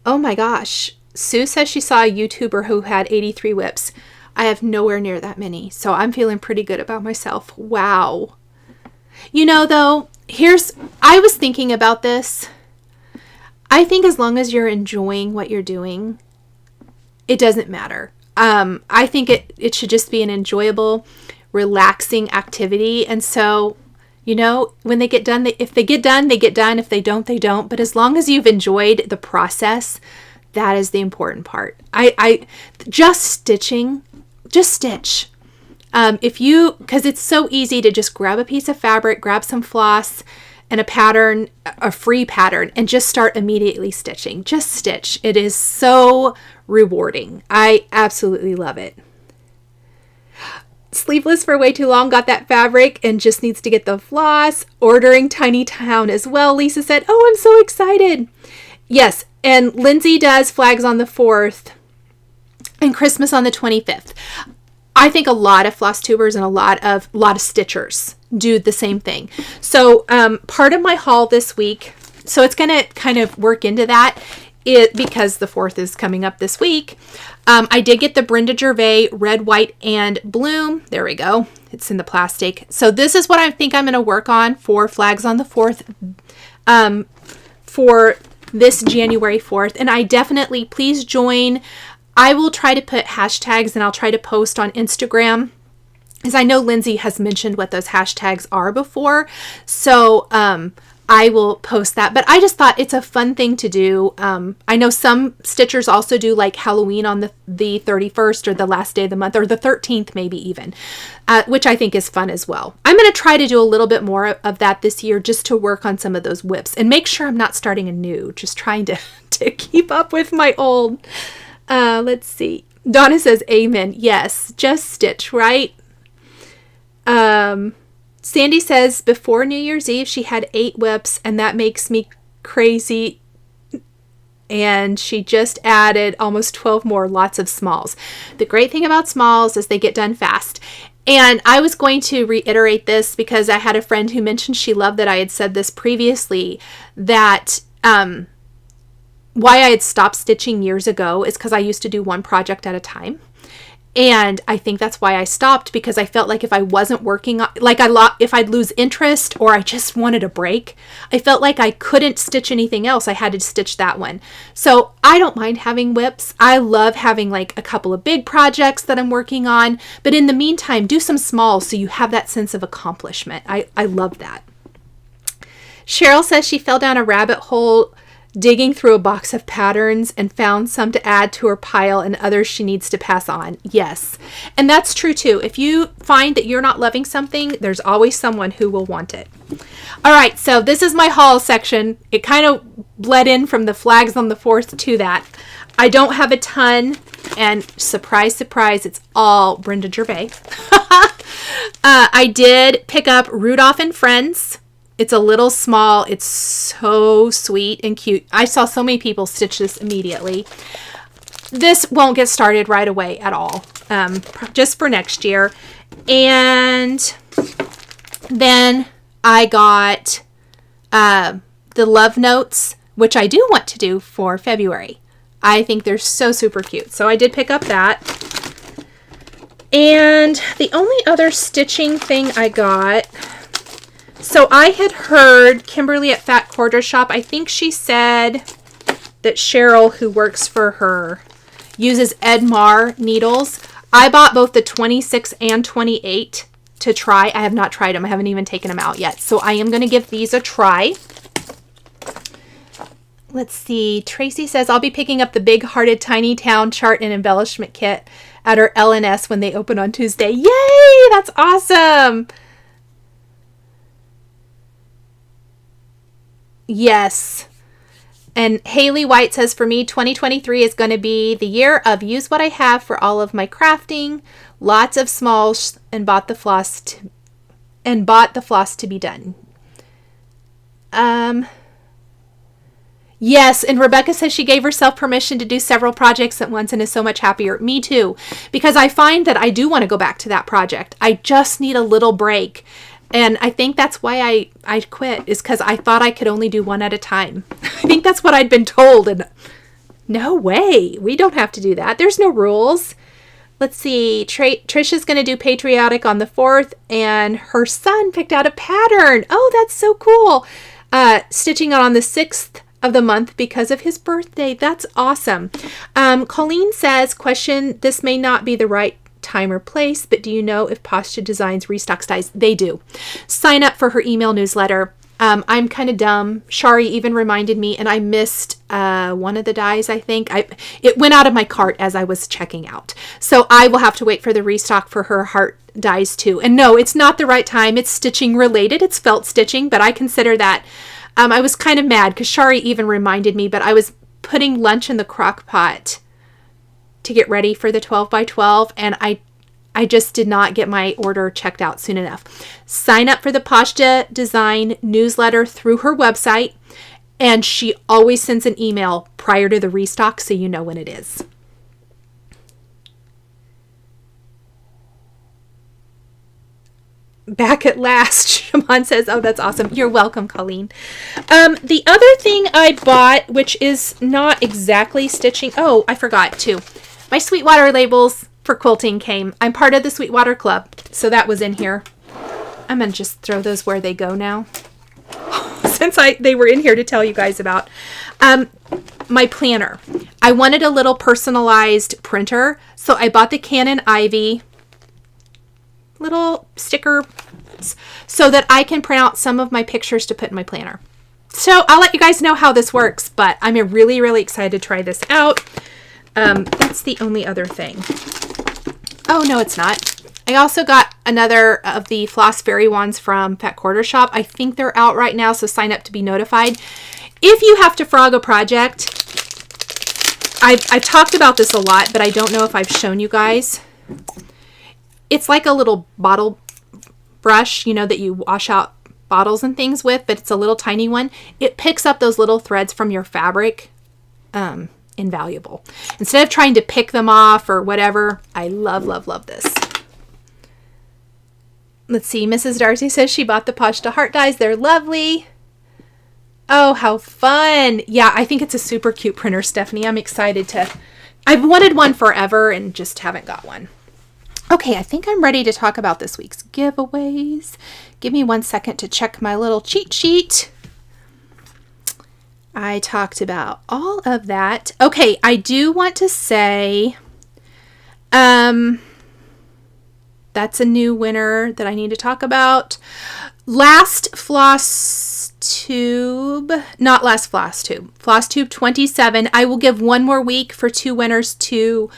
Oh my gosh. Sue says she saw a YouTuber who had 83 whips. I have nowhere near that many, so I'm feeling pretty good about myself. Wow. You know, though, I was thinking about this. I think as long as you're enjoying what you're doing, it doesn't matter. I think it should just be an enjoyable, relaxing activity. And so, you know, when they get done, if they get done, they get done. If they don't, they don't. But as long as you've enjoyed the process, that is the important part. I just stitching, just stitch. Because it's so easy to just grab a piece of fabric, grab some floss and a pattern, a free pattern, and just start immediately stitching. Just stitch. It is so rewarding. I absolutely love it. Sleeveless for way too long, got that fabric and just needs to get the floss. Ordering Tiny Town as well. Lisa said, oh, I'm so excited. Yes, and Lindsay does Flags on the 4th and Christmas on the 25th. I think a lot of floss tubers and a lot of stitchers do the same thing. So part of my haul this week, so it's going to kind of work into that because the 4th is coming up this week. I did get the Brenda Gervais Red, White, and Bloom. There we go. It's in the plastic. So this is what I think I'm going to work on for Flags on the 4th for this January 4th. And I definitely, please join. I will try to put hashtags and I'll try to post on Instagram, as I know Lindsay has mentioned what those hashtags are before. So I will post that. But I just thought it's a fun thing to do. I know some stitchers also do like Halloween on the 31st or the last day of the month, or the 13th maybe even, which I think is fun as well. I'm going to try to do a little bit more of that this year just to work on some of those whips and make sure I'm not starting anew, just trying to keep up with my old. Let's see. Donna says, amen. Yes, just stitch, right? Sandy says, before New Year's Eve, she had 8 whips, and that makes me crazy. And she just added almost 12 more, lots of smalls. The great thing about smalls is they get done fast. And I was going to reiterate this because I had a friend who mentioned she loved that I had said this previously, that why I had stopped stitching years ago is because I used to do one project at a time. And I think that's why I stopped, because I felt like if I wasn't working on, like if I'd lose interest or I just wanted a break, I felt like I couldn't stitch anything else. I had to stitch that one. So I don't mind having whips. I love having like a couple of big projects that I'm working on. But in the meantime, do some small so you have that sense of accomplishment. I love that. Cheryl says she fell down a rabbit hole digging through a box of patterns and found some to add to her pile and others she needs to pass on. Yes. And that's true too. If you find that you're not loving something, there's always someone who will want it. All right. So this is my haul section. It kind of bled in from the Flags on the 4th to that. I don't have a ton, and surprise, surprise, it's all Brenda Gervais. I did pick up Rudolph and Friends. It's a little small. It's so sweet and cute. I saw so many people stitch this immediately. This won't get started right away at all, just for next year. And then I got the Love Notes, which I do want to do for February. I think they're so super cute. So I did pick up that. And the only other stitching thing I got... So I had heard Kimberly at Fat Quarter Shop, I think she said that Cheryl, who works for her, uses Edmar needles. I bought both the 26 and 28 to try. I have not tried them. I haven't even taken them out yet. So I am going to give these a try. Let's see. Tracy says, I'll be picking up the Big Hearted Tiny Town chart and embellishment kit at her LNS when they open on Tuesday. Yay! That's awesome! Yes. And Haley White says, for me, 2023 is going to be the year of use what I have for all of my crafting, lots of smalls, and bought the floss to be done. Yes, and Rebecca says she gave herself permission to do several projects at once and is so much happier. Me too, because I find that I do want to go back to that project. I just need a little break. And I think that's why I quit, is because I thought I could only do one at a time. I think that's what I'd been told. And no way. We don't have to do that. There's no rules. Let's see. Trisha's going to do Patriotic on the 4th, and her son picked out a pattern. Oh, that's so cool. Stitching on the 6th of the month because of his birthday. That's awesome. Colleen says, question, this may not be the right time or place, but do you know if Posture Designs restocks dies? They do. Sign up for her email newsletter. I'm kind of dumb. Shari even reminded me, and I missed one of the dies, I think. It went out of my cart as I was checking out. So I will have to wait for the restock for her heart dies too. And no, it's not the right time. It's stitching related. It's felt stitching, but I consider that. I was kind of mad because Shari even reminded me, but I was putting lunch in the crock pot to get ready for the 12x12, and I just did not get my order checked out soon enough. Sign up for the Posture Design newsletter through her website, and she always sends an email prior to the restock so you know when it is. Back at last, Shimon says, oh, that's awesome. You're welcome, Colleen. The other thing I bought, which is not exactly stitching. Oh, I forgot too. My Sweetwater labels for quilting came. I'm part of the Sweetwater Club, so that was in here. I'm going to just throw those where they go now. Since they were in here to tell you guys about. My planner. I wanted a little personalized printer, so I bought the Canon Ivy little sticker so that I can print out some of my pictures to put in my planner. So I'll let you guys know how this works, but I'm really, really excited to try this out. That's the only other thing. Oh, no, it's not. I also got another of the Floss Fairy Wands from Fat Quarter Shop. I think they're out right now, so sign up to be notified. If you have to frog a project, I've talked about this a lot, but I don't know if I've shown you guys. It's like a little bottle brush, you know, that you wash out bottles and things with, but it's a little tiny one. It picks up those little threads from your fabric. Invaluable. Instead of trying to pick them off or whatever, I love, love, love this. Let's see. Mrs. Darcy says she bought the Pashta heart dies. They're lovely. Oh, how fun. Yeah, I think it's a super cute printer, Stephanie. I'm excited to... I've wanted one forever and just haven't got one. Okay, I think I'm ready to talk about this week's giveaways. Give me 1 second to check my little cheat sheet. I talked about all of that. Okay, I do want to say, that's a new winner that I need to talk about. Last Flosstube, not last Flosstube, Flosstube 27. I will give one more week for 2 winners to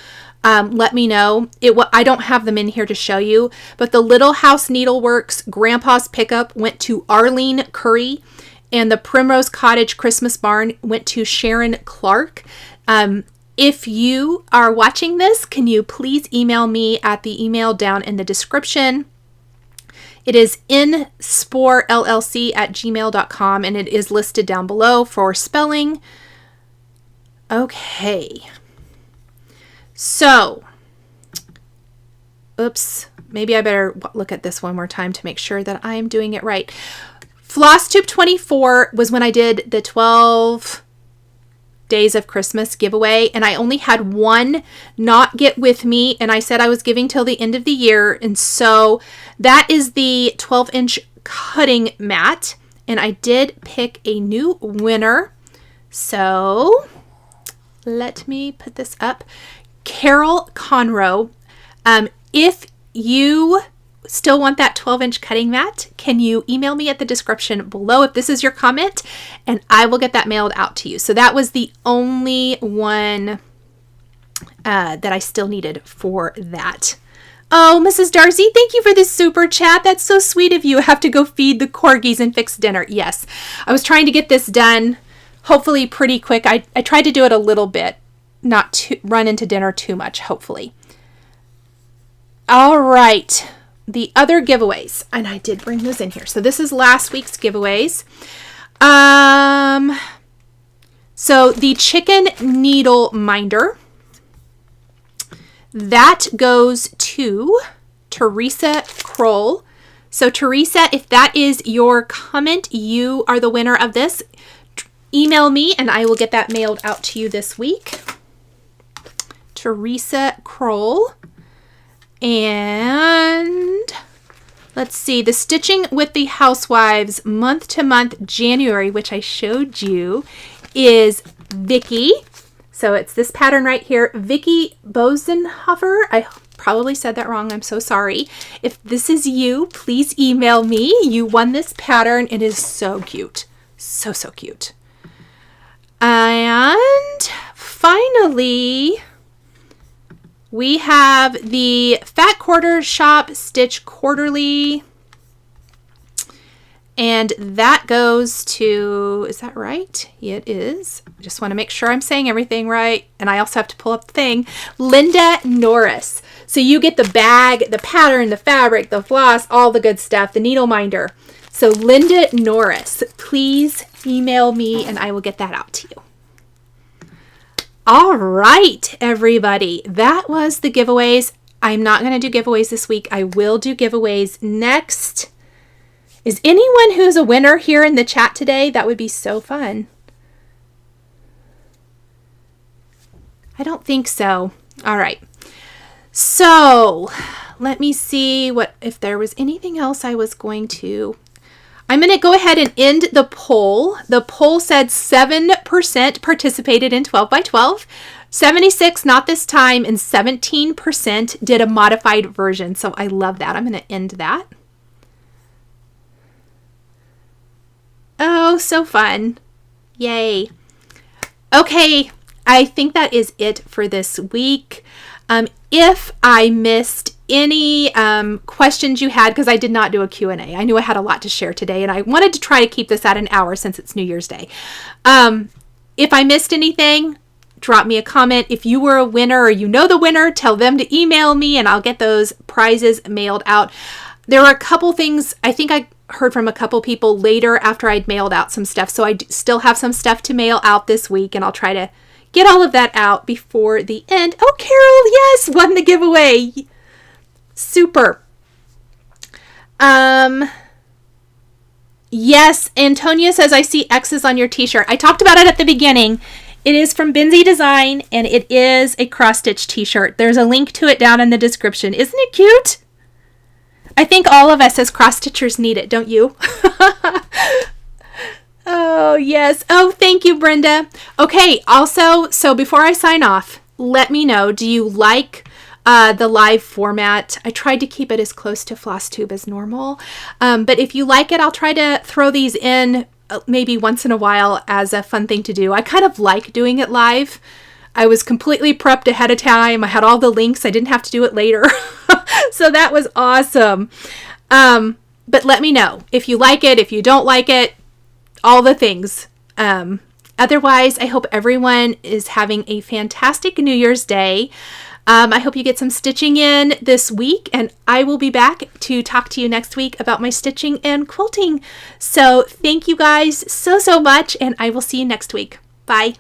let me know. I don't have them in here to show you, but the Little House Needleworks Grandpa's Pickup went to Arlene Curry, and the Primrose Cottage Christmas Barn went to Sharon Clark. If you are watching this, can you please email me at the email down in the description? It is in spohrllc@gmail.com, and it is listed down below for spelling. Okay. So, oops, maybe I better look at this one more time to make sure that I am doing it right. Flosstube 24 was when I did the 12 Days of Christmas giveaway, and I only had one not get with me, and I said I was giving till the end of the year, and so that is the 12-inch cutting mat, and I did pick a new winner. So let me put this up. Carol Conrow. If you still want that 12-inch cutting mat, can you email me at the description below if this is your comment, and I will get that mailed out to you. So that was the only one that I still needed for that. Oh, Mrs. Darcy, thank you for this super chat. That's so sweet of you. I have to go feed the corgis and fix dinner. Yes, I was trying to get this done hopefully pretty quick. I tried to do it a little bit, not to run into dinner too much, hopefully. All right. The other giveaways, and I did bring those in here. So this is last week's giveaways. So the chicken needle minder, that goes to Theresa Kroll. So Theresa, if that is your comment, you are the winner of this. Email me and I will get that mailed out to you this week. Theresa Kroll. And let's see, the Stitching with the Housewives month to month January, which I showed you, is Vicky. So it's this pattern right here, Vicky Boesenhofer. I probably said that wrong. I'm so sorry. If this is you, please email me. You won this pattern. It is so cute. So, so cute. And finally, we have the Fat Quarter Shop Stitch Quarterly. And that goes to, is that right? It is. I just want to make sure I'm saying everything right. And I also have to pull up the thing. Linda Norris. So you get the bag, the pattern, the fabric, the floss, all the good stuff, the needle minder. So Linda Norris, please email me and I will get that out to you. All right, everybody. That was the giveaways. I'm not going to do giveaways this week. I will do giveaways next. Is anyone who's a winner here in the chat today? That would be so fun. I don't think so. All right. So let me see what if there was anything else I was going to. I'm going to go ahead and end the poll. The poll said 7% participated in 12 by 12. 76 not this time, and 17% did a modified version. So I love that. I'm going to end that. Oh, so fun. Yay. Okay, I think that is it for this week. If I missed any questions you had, because I did not do a Q&A. I knew I had a lot to share today, and I wanted to try to keep this at an hour since it's New Year's Day. If I missed anything, drop me a comment. If you were a winner or you know the winner, tell them to email me, and I'll get those prizes mailed out. There were a couple things, I think I heard from a couple people later after I'd mailed out some stuff, so I still have some stuff to mail out this week, and I'll try to get all of that out before the end. Oh, Carol, yes, won the giveaway. Super. Yes, Antonia says, I see X's on your t-shirt. I talked about it at the beginning. It is from Benzie Design, and it is a cross-stitch t-shirt. There's a link to it down in the description. Isn't it cute? I think all of us as cross-stitchers need it, don't you? Oh, yes. Oh, thank you, Brenda. Okay, also, so before I sign off, let me know, do you like the live format? I tried to keep it as close to Flosstube as normal, but if you like it, I'll try to throw these in maybe once in a while as a fun thing to do. I kind of like doing it live. I was completely prepped ahead of time. I had all the links. I didn't have to do it later. So that was awesome. But let me know if you like it, if you don't like it, all the things. Otherwise, I hope everyone is having a fantastic New Year's Day. I hope you get some stitching in this week, and I will be back to talk to you next week about my stitching and quilting. So thank you guys so much, and I will see you next week. Bye.